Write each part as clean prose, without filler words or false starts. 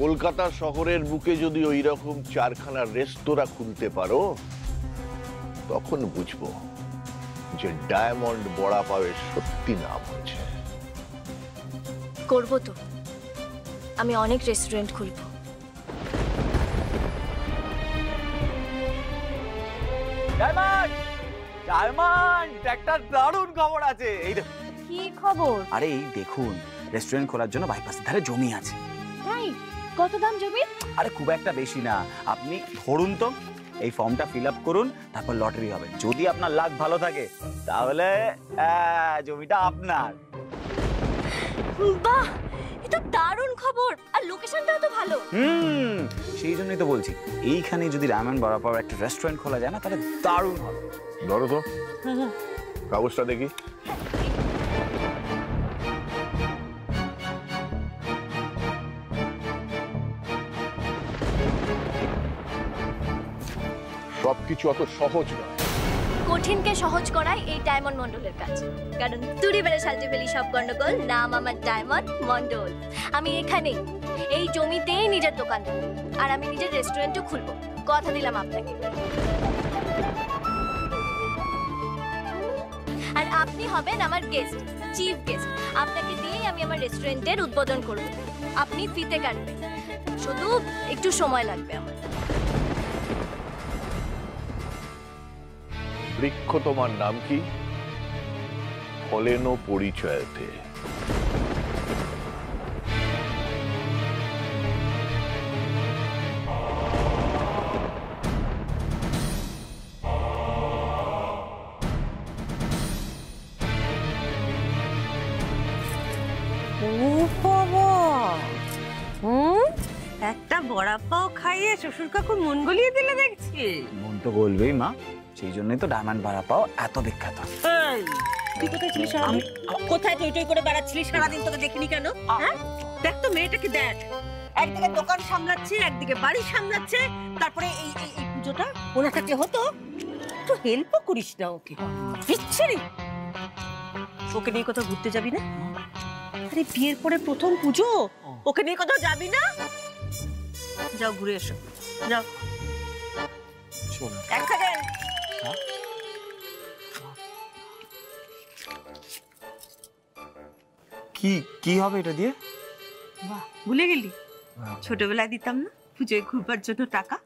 কলকাতা শহরের বুকে যদি ওই রকম চারখানা রেস্তোরাঁ খুলতে পারো তখন বুঝবো যে ডায়মন্ড বড়া পাওয়ের সত্যি নাম হচ্ছে। করবো তো, আমি অনেক রেস্টুরেন্ট খুলবো। ডায়মন্ড, ডায়মন্ড, একটা দারুণ খবর আছে। এই কি খবর? আরে এই দেখুন, রেস্টুরেন্ট খোলার জন্য বাইপাসের ধারে জমি আছে। তাই? কত দাম জমির? আরে খুব একটা বেশি না, আপনি ধরুন তো এই ফর্মটা ফিল আপ করুন, তারপর লটারি হবে। যদি আপনার লাক ভালো থাকে তাহলে জমিটা আপনার। বাহ, এটা দারুণ খবর, আর লোকেশনটাও তো ভালো। সেই জন্যই তো বলছি, এইখানে যদি ডায়মন্ড বড়া পাওয়ার একটা রেস্টুরেন্ট খোলা যায় না তাহলে দারুণ হবে। ধরো তো কাগজটা দেখি। সবকিছু অত সহজ নয়। কঠিনকে সহজ করাই এই ডায়মন্ড মন্ডলের কাজ। কারণ তুড়ি বেড়ে সালতে ফেলি সব গন্ডগোল, নাম আমার ডায়মন্ড মন্ডল। আমি এখানে এই জমিতেই নিজের দোকান দেবো, আর আমি নিজের রেস্টুরেন্টও খুলবো, কথা দিলাম আপনাকে। আর আপনি হবেন আমার গেস্ট, চিফ গেস্ট। আপনাকে দিয়েই আমি আমার রেস্টুরেন্টের উদ্বোধন করব। আপনি ফিতে কাটবেন, শুধু একটু সময় লাগবে আমার। বৃক্ষ তোমার নাম কি? ফলেনো পরিচয়তে। একটা বড়া পাও খাইয়ে শ্বশুর কাকু মন গলিয়ে দিলে দেখছি। মন তো বলবেই মা, সেই জন্যই তো ডায়মন্ড বড়া পাও এত বিখ্যাত। তুই কোথায় ছিলিস? আমি কোথায় টই টই করে বেড়াচ্ছিলি সারাদিন? তোকে দেখিনি কেন? হ্যাঁ, দেখ তো মেয়েটাকে দেখ, একদিকে দোকান সামলাচ্ছে, একদিকে বাড়ি সামলাচ্ছে, তারপরে এই পুজোটা ওনার কাছে হতো, একটু হেল্পও করিস না ওকে। বিচ্ছিরি। ওকে নিয়ে কোথাও ঘুরতে যাবি না? আরে বিয়ের পরে প্রথম পুজো, ওকে নিয়ে কোথাও যাবি না? যাও ঘুরে এসো, যাও। এক সেকেন্ড। কি কি হবে এটা দিয়ে? বাহ, ভুলে গেলি? ছোটবেলায় দিতাম না পুজোয় ঘুরবার জন্য টাকা?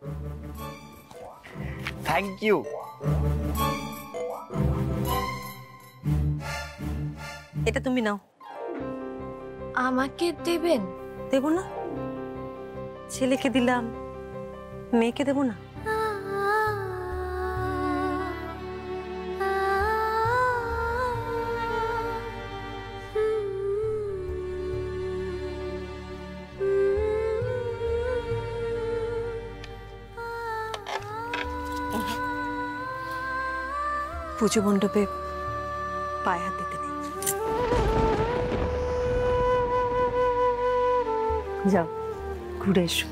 Thank you. এটা তুমি নাও। আমাকে দেবেন? দেবো না? ছেলেকে দিলাম, মেয়েকে দেবো না? পুজো মণ্ডপে পায়ে হাত দিতে নেই। যাও ঘুরে এসো,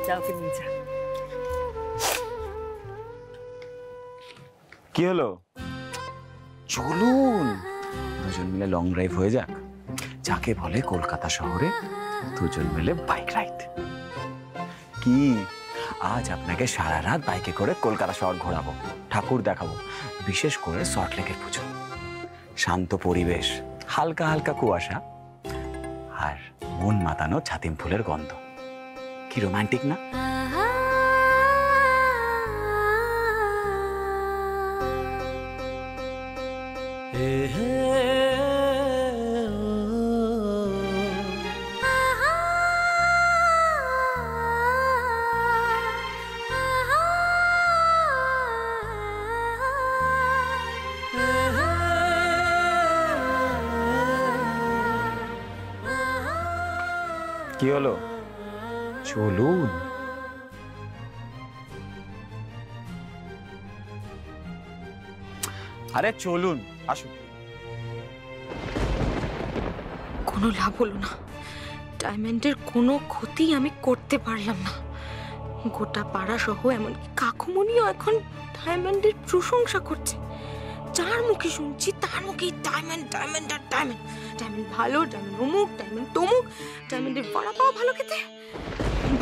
যাও কে নিয়ে যা। কি হলো? চলুন দুজন মিলে লং ড্রাইভ হয়ে যাক, যাকে বলে কলকাতা শহরে দুজন মিলে বাইক রাইড। কি আজ আপনাকে সারা রাত বাইকে করে কলকাতা শহর ঘোরাবো, ঠাকুর দেখাবো, বিশেষ করে সল্টলেকের পুজো। শান্ত পরিবেশ, হালকা হালকা কুয়াশা, আর মন মাতানো ছাতিম ফুলের গন্ধ। কি রোমান্টিক না? কি হলো? চলুন। আরে চলুন, আসুন। কোনো লাভ হলো না, ডায়মন্ডের কোনো ক্ষতি আমি করতে পারলাম না। গোটা পাড়া সহ এমনকি কাকুমণিও এখন ডায়মন্ডের প্রশংসা করছে। যার মুখে শুনছি তার মুখেই ডায়মন্ড ডায়মন্ড আর ডায়মন্ড। ডায়মন্ড ভালো, ডায়মন্ড অমুক, ডায়মন্ড তমুক, ডায়মন্ডের বড়া পাওয়া ভালো খেতে,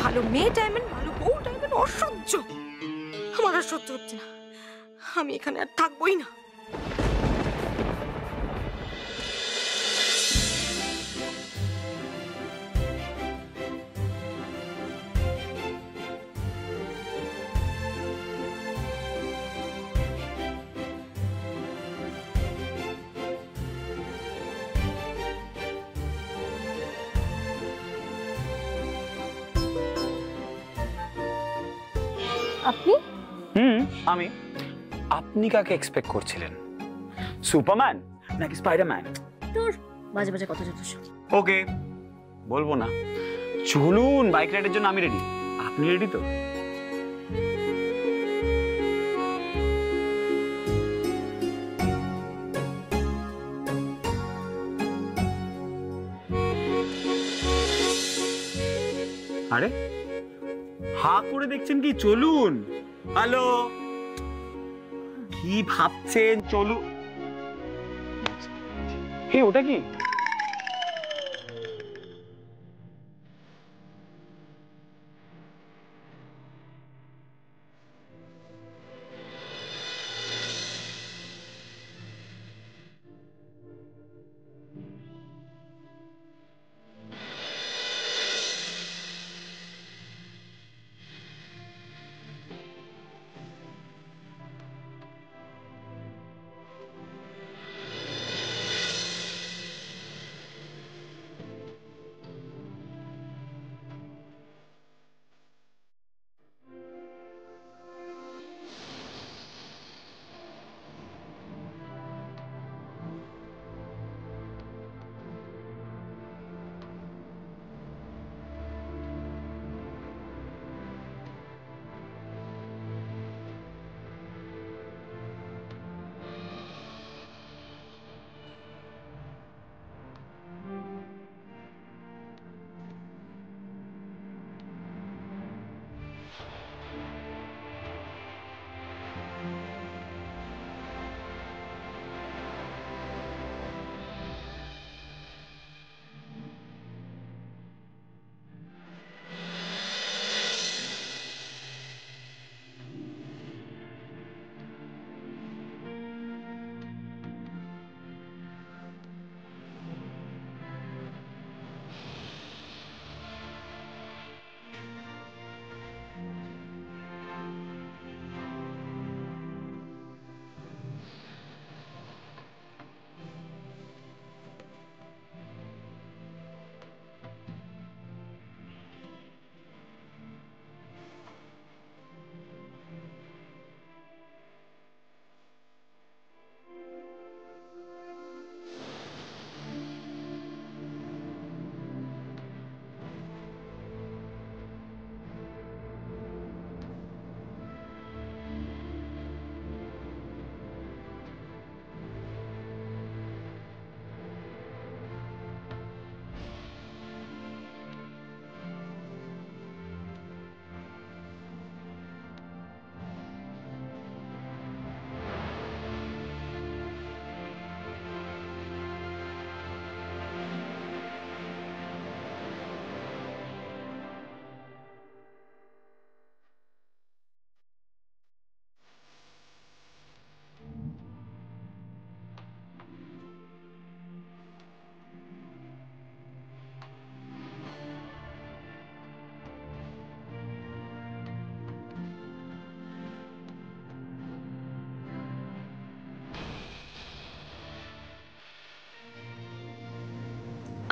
ভালো মেয়ে ডায়মন্ড, ভালো বউ ডায়মন্ড। অসহ্য, আমার আর সহ্য হচ্ছে না, আমি এখানে আর থাকবোই না। আপনি? আমি। আপনি কাকে এক্সপেক্ট করছিলেন? সুপারম্যান নাকি স্পাইডারম্যান? তোর বাজে বাজে কথা যত সব। ওকে, বলবো না। চলুন, বাইক রাইডের জন্য আমি রেডি। আপনি রেডি তো? আরে হা করে দেখছেন কি? চলুন। হ্যালো, কি ভাবছেন? চলুন। হে, ওটা কি?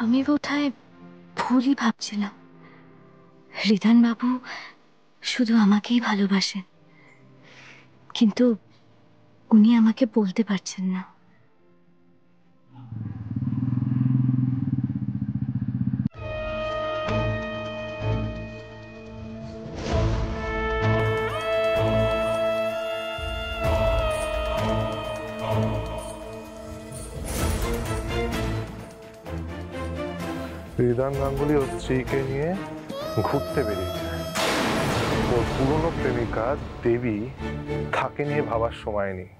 আমি বোধহয় ভুলই ভাবছিলাম। রিধান বাবু শুধু আমাকেই ভালোবাসেন, কিন্তু উনি আমাকে বলতে পারছেন না। রিদান গাঙ্গুলি ওর স্ত্রীকে নিয়ে ঘুরতে বেরিয়েছে। ওর পুরনো প্রেমিকা দেবী তাকে নিয়ে ভাবার সময় নেই।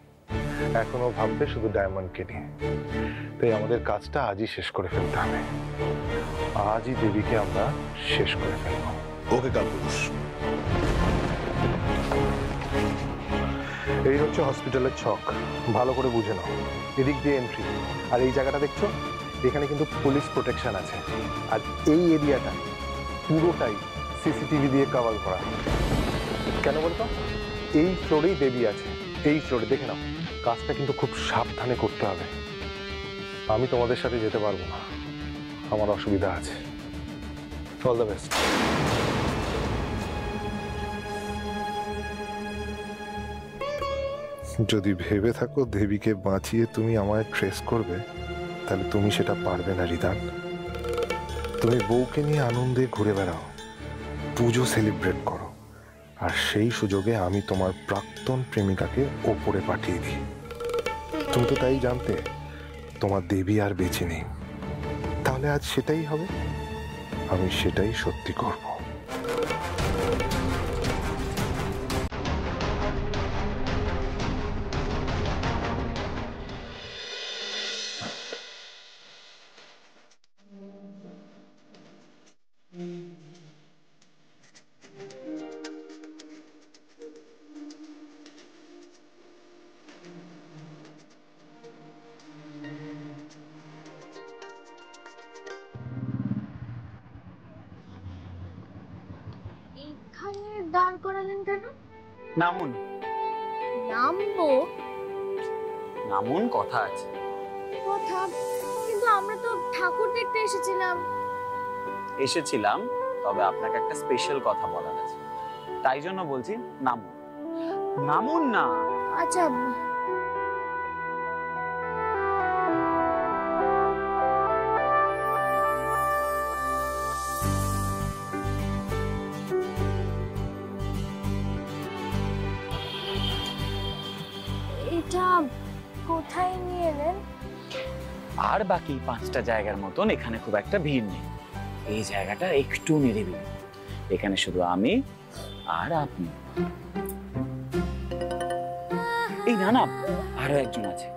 এখনো ভাববে শুধু ডায়মন্ডকে নিয়ে। তাই আমাদের কাজটা আজই শেষ করে ফেলতে হবে। আজই দেবীকে আমরা শেষ করে ফেলবো। ওকে কাপুরুষ। এই হচ্ছে হসপিটালের ছক, ভালো করে বুঝে নাও। এদিক দিয়ে এন্ট্রি, আর এই জায়গাটা দেখছো, এখানে কিন্তু পুলিশ প্রোটেকশন আছে। আর এই এরিয়াটা পুরোটাই সিসিটিভি দিয়ে কভার করা। কেন বলতো? এই ফ্লোরেই দেবী আছে, এই ফ্লোরে দেখে নাও। কাজটা কিন্তু খুব সাবধানে করতে হবে। আমি তোমাদের সাথে যেতে পারবো না, আমার অসুবিধা আছে। All the best. যদি ভেবে থাকো দেবীকে বাঁচিয়ে তুমি আমায় ট্রেস করবে, তাহলে তুমি সেটা পারবে না রিদান। তুমি বউকে নিয়ে আনন্দে ঘুরে বেড়াও, পুজো সেলিব্রেট করো, আর সেই সুযোগে আমি তোমার প্রাক্তন প্রেমিকাকে ওপরে পাঠিয়ে দিই। তুমি তো তাই জানতে তোমার দেবী আর বেঁচে নেই। তাহলে আজ সেটাই হবে, আমি সেটাই সত্যি করব। এখানে দাঁড় করালেন কেন? নামুন নামবো? নামুন, কথা আছে। কথা? কিন্তু আমরা তো ঠাকুর দেখতে এসেছিলাম। এসেছিলাম, তবে আপনাকে একটা স্পেশাল কথা বলার আছে, তাই জন্য বলছি নামুন। নামুন না। আচ্ছা, এটা কোথায় নিয়ে এলেন? আর বাকি 5টা জায়গার মতন এখানে খুব একটা ভিড় নেই। এই জায়গাটা একটু নিরিবিলি, এখানে শুধু আমি আর আপনি। এই না না, আরো একজন আছে।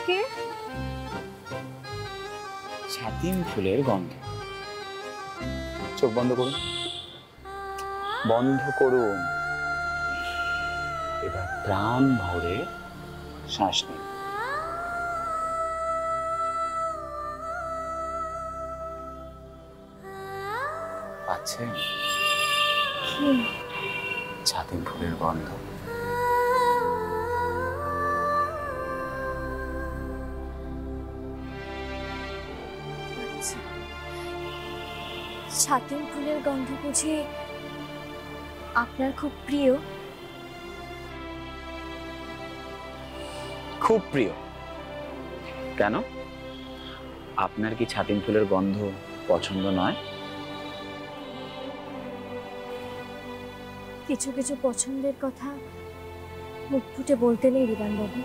কে? ছাতিম ফুলের গন্ধ। চোখ বন্ধ করুন, বন্ধ করুন। এবার প্রাণ ভরে শ্বাস নিন। পাচ্ছেন ছাতিম ফুলের গন্ধ? ছাতিম ফুলের গন্ধ বুঝি আপনার খুব প্রিয়? খুব প্রিয়। কেন, আপনার কি ছাতিম ফুলের গন্ধ পছন্দ নয়? কিছু কিছু পছন্দের কথা মুখ ফুটে বলতে নেই রিদান বাবু।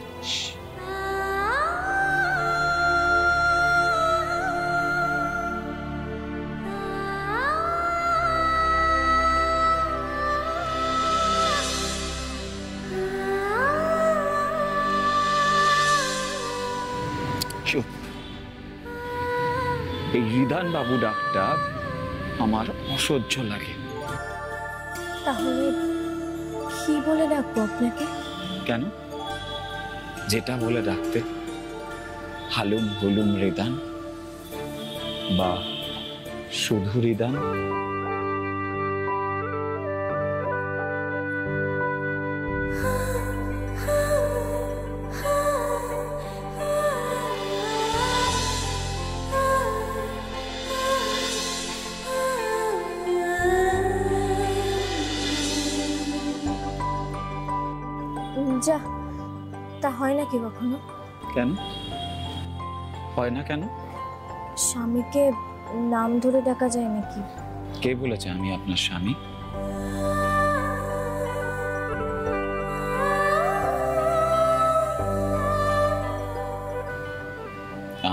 চুপ। এই রিদান বাবু ডাকটা আমার অসহ্য লাগে। তাহলে কি বলে ডাকবো আপনাকে? কেন? যেটা বলে ডাকতে, হালুম হুলুম রিদান বা শুধু রিদান। যা, তা হয় নাকি কখনো? কেন হয় না? কেন? স্বামীকে নাম ধরে ডাকা যায় নাকি? কে বলেছে আমি আপনার স্বামী?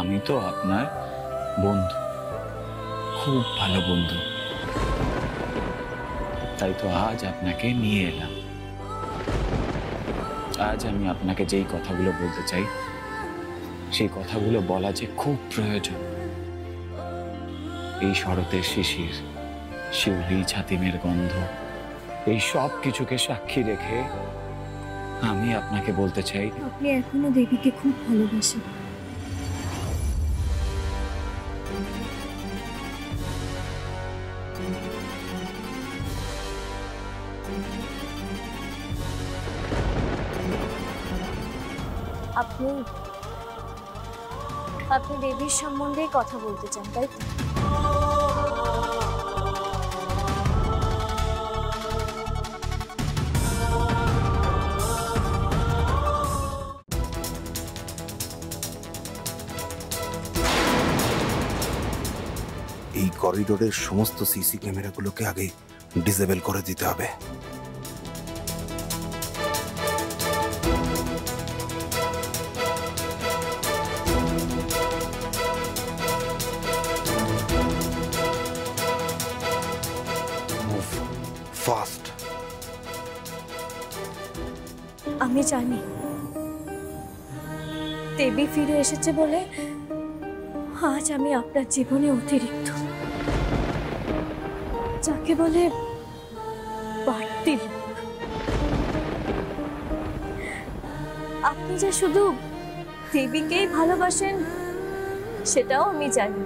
আমি তো আপনার বন্ধু, খুব ভালো বন্ধু। তাই তো আজ আপনাকে নিয়ে এলাম। আজ আমি আপনাকে যেই কথাগুলো বলতে চাই সেই কথাগুলো বলা যে খুব প্রয়োজন। এই শরতের শিশির, শিউলি, ছাতিমের গন্ধ, এই সব কিছুকে সাক্ষী রেখে আমি আপনাকে বলতে চাই, আপনি এখনো দেবীকে খুব ভালোবাসেন। আপনি আপনি দেবীর সম্বন্ধে কথা বলতে চান, তাই তো? এই করিডোরের সমস্ত সিসি ক্যামেরাগুলোকে আগে ডিসেবল করে দিতে হবে। Move fast. আমি জানি দেবী ফিরে এসেছে বলে আজ আমি আপনার জীবনে অতিরিক্ত, যাকে বলে বাড়তি লোক। আপনি যে শুধু দেবীকেই ভালোবাসেন সেটাও আমি জানি,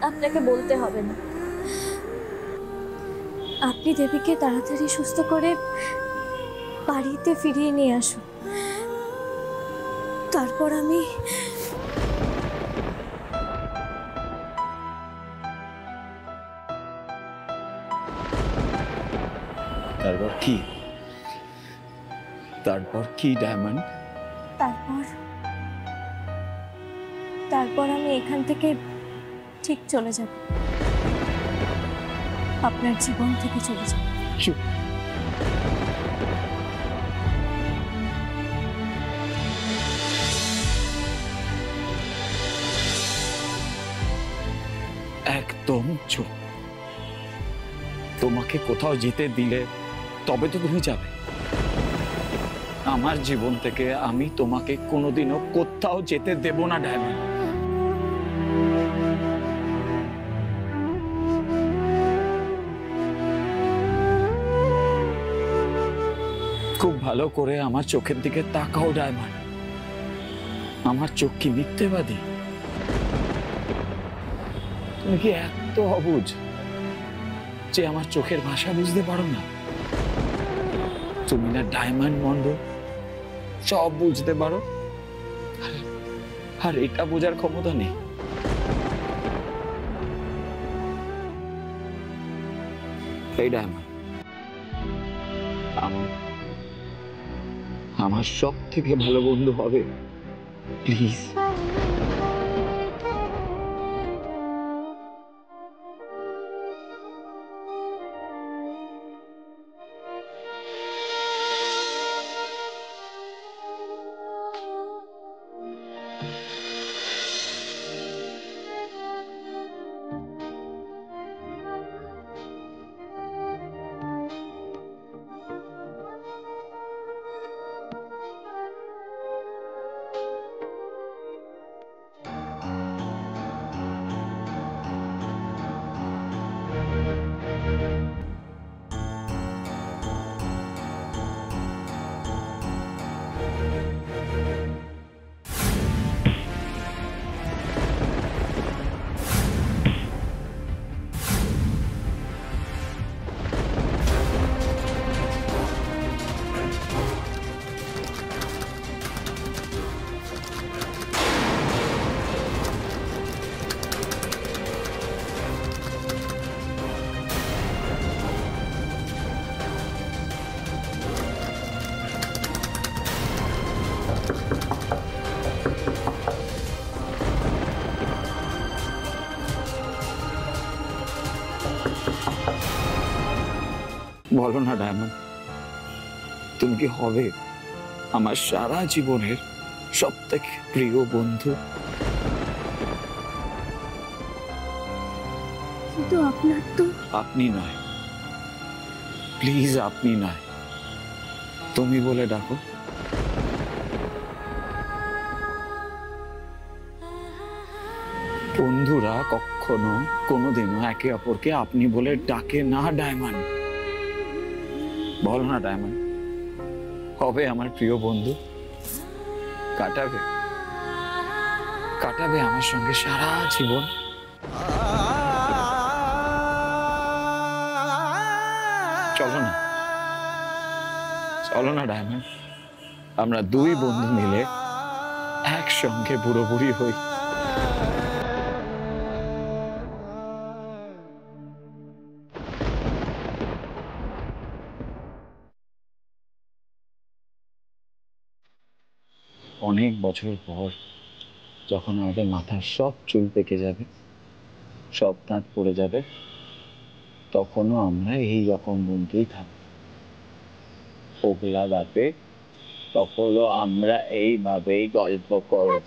আপনাকে বলতে হবে না। আপনি দেবীকে তাড়াতাড়ি সুস্থ করে বাড়িতে ফিরিয়ে নিয়ে আসুন, তারপর আমি তারপর কি? তারপর কি ডায়মন্ড? তারপর আমি এখান থেকে ঠিক চলে যাব, আপনার জীবন থেকে চলে যাব। একদম চুপ। তোমাকে কোথাও যেতে দিলে তবে তো তুমি যাবে। আমার জীবন থেকে আমি তোমাকে কোনোদিনও কোথাও যেতে দেব না ডায়মন্ড। খুব ভালো করে আমার চোখের দিকে তাকাও ডায়মন্ড। আমার চোখ কি মিথ্যেবাদী? তুমি কি এত অবুঝ যে আমার চোখের ভাষা বুঝতে পারো না? তুমি না ডায়মন্ড মন্ডল সব বুঝতে পারো, আর এটা বোঝার ক্ষমতা নেই? এই ডায়মন্ড আমার সব থেকে ভালো বন্ধু হবে, প্লিজ। বলো না ডায়মন্ড, তুমি কি হবে আমার সারা জীবনের সব থেকে প্রিয় বন্ধু? কিন্তু আপনার তো আপনি নয়, প্লিজ আপনি নয়, তুমি বলে ডাকো। বন্ধুরা কখনো কোনোদিনও একে অপরকে আপনি বলে ডাকে না ডায়মন্ড। বলো না ডায়মন্ড, হবে আমার প্রিয় বন্ধু, কাটাবে কাটাবে আমার সঙ্গে সারা জীবন। চলো না, চলো না ডায়মন্ড, আমরা দুই বন্ধু মিলে একসঙ্গে বুড়ো বুড়ি হই। অনেক বছর পর যখন আমাদের মাথার সব চুল পেকে যাবে, সব দাঁত পড়ে যাবে, তখনও আমরা এই রকম বন্ধুই থাকবো। ওগলা দাঁতে তখনও আমরা এইভাবেই গল্প করব।